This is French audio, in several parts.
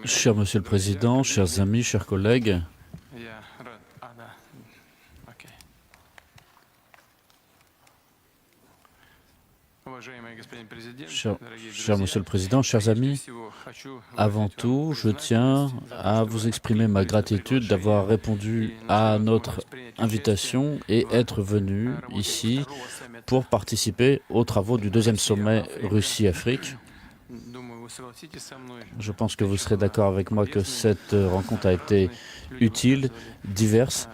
Cher Monsieur le Président, chers amis, chers collègues, cher Monsieur le Président, chers amis, avant tout, je tiens à vous exprimer ma gratitude d'avoir répondu à notre invitation et être venu ici pour participer aux travaux du deuxième sommet Russie-Afrique. Je pense que vous serez d'accord avec moi que cette rencontre a été utile, diverse.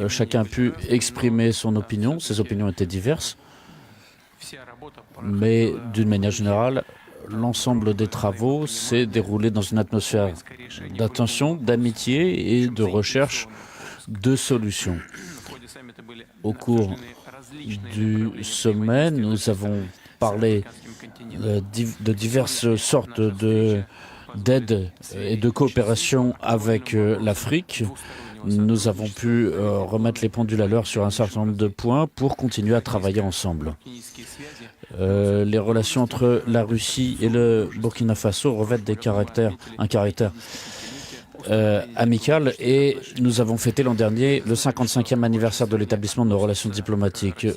Chacun a pu exprimer son opinion, ses opinions étaient diverses, mais d'une manière générale, l'ensemble des travaux s'est déroulé dans une atmosphère d'attention, d'amitié et de recherche de solutions. Au cours du sommet, nous avons parlé de diverses sortes d'aide et de coopération avec l'Afrique. Nous avons pu remettre les pendules à l'heure sur un certain nombre de points pour continuer à travailler ensemble. Les relations entre la Russie et le Burkina Faso revêtent un caractère amical et nous avons fêté l'an dernier le 55e anniversaire de l'établissement de nos relations diplomatiques.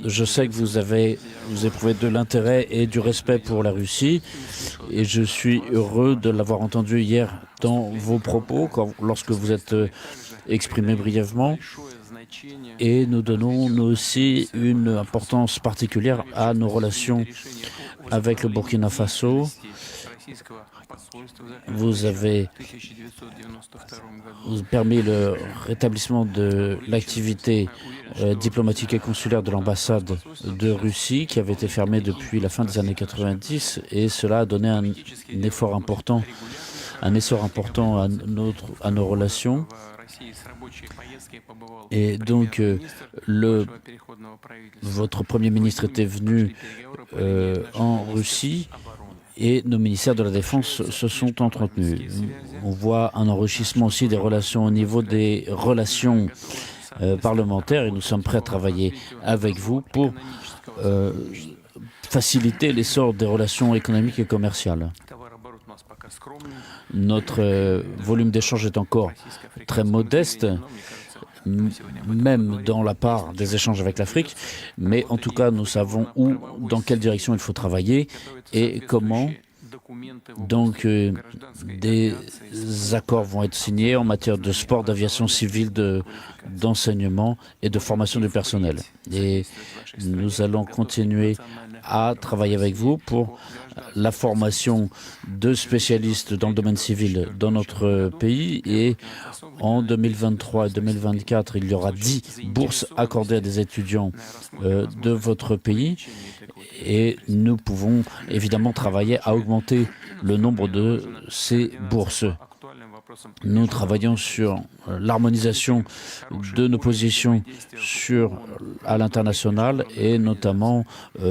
Je sais que vous éprouvez de l'intérêt et du respect pour la Russie et je suis heureux de l'avoir entendu hier dans vos propos lorsque vous êtes exprimé brièvement. Et nous donnons nous aussi une importance particulière à nos relations avec le Burkina Faso. Vous avez permis le rétablissement de l'activité diplomatique et consulaire de l'ambassade de Russie qui avait été fermée depuis la fin des années 90 et cela a donné un essor important à nos relations. Et donc, votre Premier ministre était venu en Russie et nos ministères de la Défense se sont entretenus. On voit un enrichissement aussi des relations au niveau des relations parlementaires et nous sommes prêts à travailler avec vous pour faciliter l'essor des relations économiques et commerciales. Notre volume d'échange est encore très modeste, même dans la part des échanges avec l'Afrique, mais en tout cas, nous savons dans quelle direction il faut travailler et comment. Donc, des accords vont être signés en matière de sport, d'aviation civile, d'enseignement et de formation du personnel. Et nous allons continuer à travailler avec vous pour la formation de spécialistes dans le domaine civil dans notre pays. Et en 2023 et 2024, il y aura 10 bourses accordées à des étudiants de votre pays. Et nous pouvons évidemment travailler à augmenter le nombre de ces bourses. Nous travaillons sur l'harmonisation de nos positions à l'international et notamment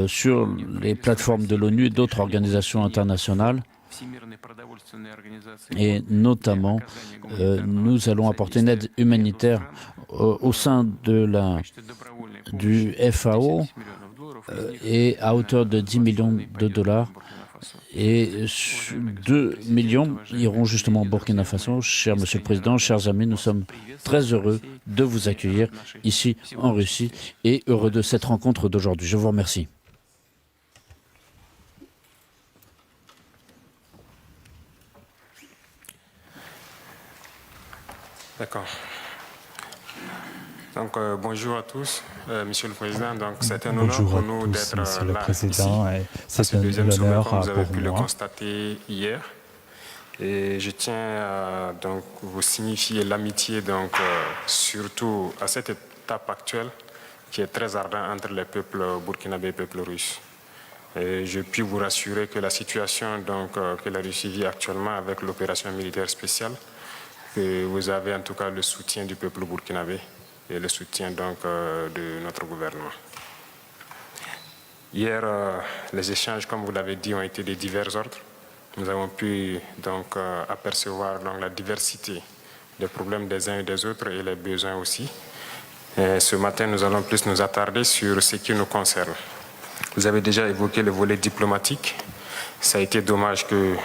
sur les plateformes de l'ONU et d'autres organisations internationales. Et notamment, nous allons apporter une aide humanitaire au sein du FAO et à hauteur de 10 millions de dollars. Et 2 millions iront justement au Burkina Faso. Cher Monsieur le Président, chers amis, nous sommes très heureux de vous accueillir ici en Russie et heureux de cette rencontre d'aujourd'hui. Je vous remercie. D'accord. Donc, bonjour à tous, Monsieur le Président. Donc, c'est un honneur pour nous d'être là ici. C'est un deuxième sommet, comme vous avez pu le constater hier. Et je tiens à donc vous signifier l'amitié, donc surtout à cette étape actuelle qui est très ardente entre les peuples burkinabés et les peuples russes. Et je puis vous rassurer que la situation donc que la Russie vit actuellement avec l'opération militaire spéciale, que vous avez en tout cas le soutien du peuple burkinabé et le soutien donc de notre gouvernement. Hier, les échanges, comme vous l'avez dit, ont été de divers ordres. Nous avons pu donc apercevoir donc, la diversité des problèmes des uns et des autres et les besoins aussi. Et ce matin, nous allons plus nous attarder sur ce qui nous concerne. Vous avez déjà évoqué le volet diplomatique. Ça a été dommage que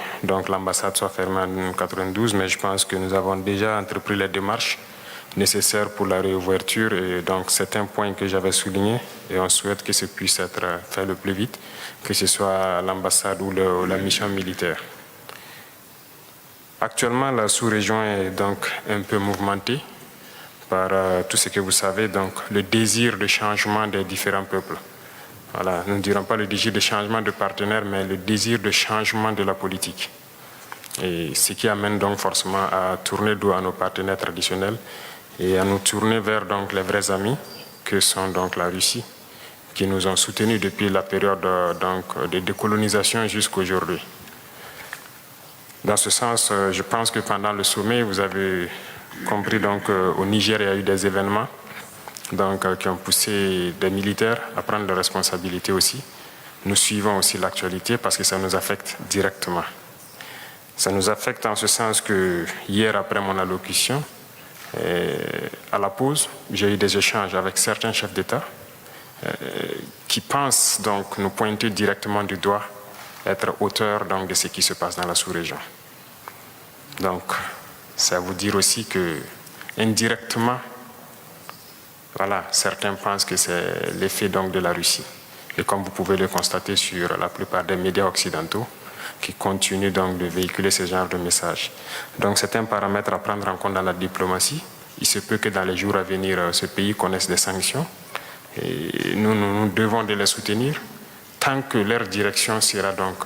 l'ambassade soit fermée en 1992, mais je pense que nous avons déjà entrepris les démarches nécessaires pour la réouverture. Et donc, c'est un point que j'avais souligné et on souhaite que ce puisse être fait le plus vite, que ce soit l'ambassade ou la mission militaire. Actuellement, la sous-région est donc un peu mouvementée par tout ce que vous savez, donc le désir de changement des différents peuples. Voilà, nous ne dirons pas le désir de changement de partenaire, mais le désir de changement de la politique. Et ce qui amène donc forcément à tourner le dos à nos partenaires traditionnels et à nous tourner vers donc les vrais amis que sont donc la Russie, qui nous ont soutenus depuis la période de décolonisation jusqu'à aujourd'hui. Dans ce sens, je pense que pendant le sommet, vous avez compris donc au Niger, il y a eu des événements qui ont poussé des militaires à prendre leurs responsabilités aussi. Nous suivons aussi l'actualité parce que ça nous affecte directement. Ça nous affecte en ce sens que hier, après mon allocution, à la pause, j'ai eu des échanges avec certains chefs d'État qui pensent donc nous pointer directement du doigt, être auteurs donc de ce qui se passe dans la sous-région. Donc, c'est à vous dire aussi que indirectement, voilà, certains pensent que c'est l'effet donc de la Russie. Et comme vous pouvez le constater sur la plupart des médias occidentaux, qui continuent donc de véhiculer ce genre de messages. Donc c'est un paramètre à prendre en compte dans la diplomatie. Il se peut que dans les jours à venir, ce pays connaisse des sanctions. Et nous devons de les soutenir tant que leur direction sera donc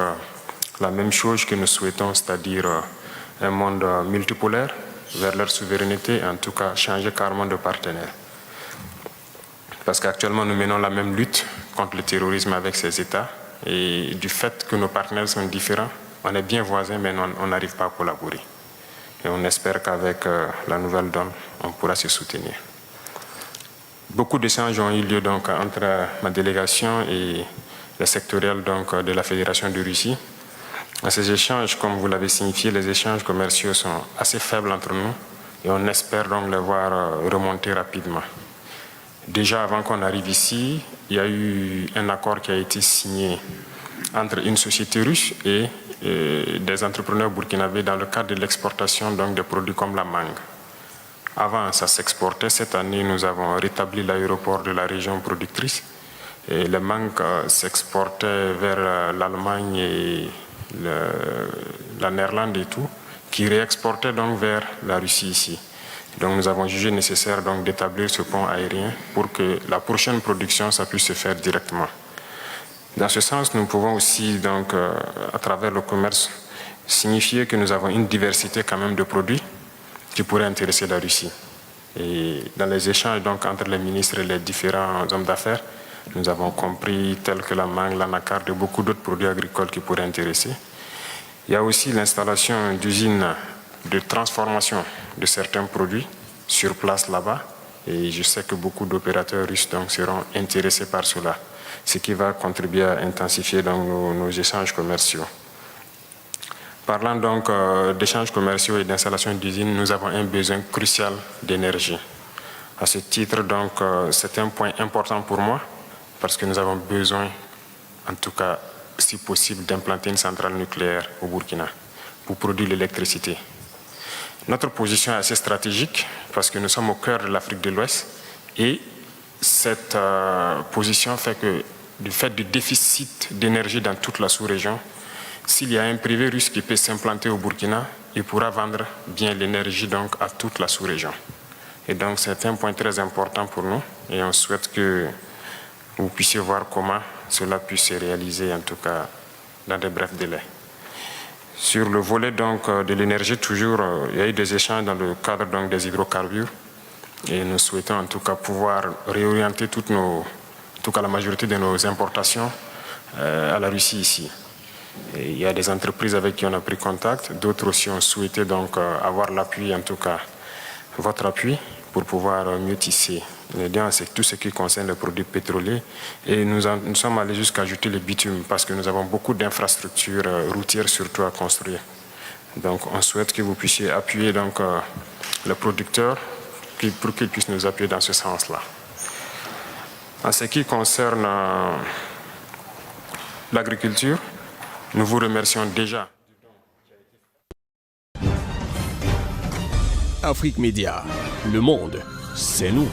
la même chose que nous souhaitons, c'est-à-dire un monde multipolaire vers leur souveraineté, en tout cas changer carrément de partenaire. Parce qu'actuellement, nous menons la même lutte contre le terrorisme avec ces États. Et du fait que nos partenaires sont différents, on est bien voisins, mais on n'arrive pas à collaborer. Et on espère qu'avec la nouvelle donne, on pourra se soutenir. Beaucoup d'échanges ont eu lieu donc, entre ma délégation et les sectoriels donc, de la Fédération de Russie. À ces échanges, comme vous l'avez signifié, les échanges commerciaux sont assez faibles entre nous et on espère donc les voir remonter rapidement. Déjà, avant qu'on arrive ici, il y a eu un accord qui a été signé entre une société russe et des entrepreneurs burkinabés dans le cadre de l'exportation donc, des produits comme la mangue. Avant, ça s'exportait. Cette année, nous avons rétabli l'aéroport de la région productrice. Et les mangues s'exportaient vers l'Allemagne et la Néerlande et tout, qui réexportaient donc vers la Russie ici. Donc nous avons jugé nécessaire donc d'établir ce pont aérien pour que la prochaine production ça puisse se faire directement. Dans ce sens, nous pouvons aussi donc à travers le commerce signifier que nous avons une diversité quand même de produits qui pourraient intéresser la Russie. Et dans les échanges donc entre les ministres et les différents hommes d'affaires, nous avons compris tels que la mangue, l'anacarde et beaucoup d'autres produits agricoles qui pourraient intéresser. Il y a aussi l'installation d'usines de transformation de certains produits sur place là-bas. Et je sais que beaucoup d'opérateurs russes donc, seront intéressés par cela, ce qui va contribuer à intensifier donc, nos échanges commerciaux. Parlant donc d'échanges commerciaux et d'installation d'usines, nous avons un besoin crucial d'énergie. À ce titre, donc, c'est un point important pour moi, parce que nous avons besoin, en tout cas, si possible, d'implanter une centrale nucléaire au Burkina pour produire l'électricité. Notre position est assez stratégique parce que nous sommes au cœur de l'Afrique de l'Ouest et cette position fait que du fait du déficit d'énergie dans toute la sous-région, s'il y a un privé russe qui peut s'implanter au Burkina, il pourra vendre bien l'énergie donc à toute la sous-région. Et donc c'est un point très important pour nous et on souhaite que vous puissiez voir comment cela puisse se réaliser en tout cas dans de brefs délais. Sur le volet donc, de l'énergie, toujours, il y a eu des échanges dans le cadre donc, des hydrocarbures et nous souhaitons en tout cas pouvoir réorienter la majorité de nos importations à la Russie ici. Et il y a des entreprises avec qui on a pris contact, d'autres aussi ont souhaité donc, avoir l'appui, en tout cas votre appui, pour pouvoir mieux tisser les liens avec tout ce qui concerne les produits pétroliers. Et nous sommes allés jusqu'à ajouter le bitume parce que nous avons beaucoup d'infrastructures routières surtout à construire. Donc on souhaite que vous puissiez appuyer donc, les producteurs pour qu'ils puissent nous appuyer dans ce sens-là. En ce qui concerne l'agriculture, Nous vous remercions déjà. Afrique Média, le monde, c'est nous.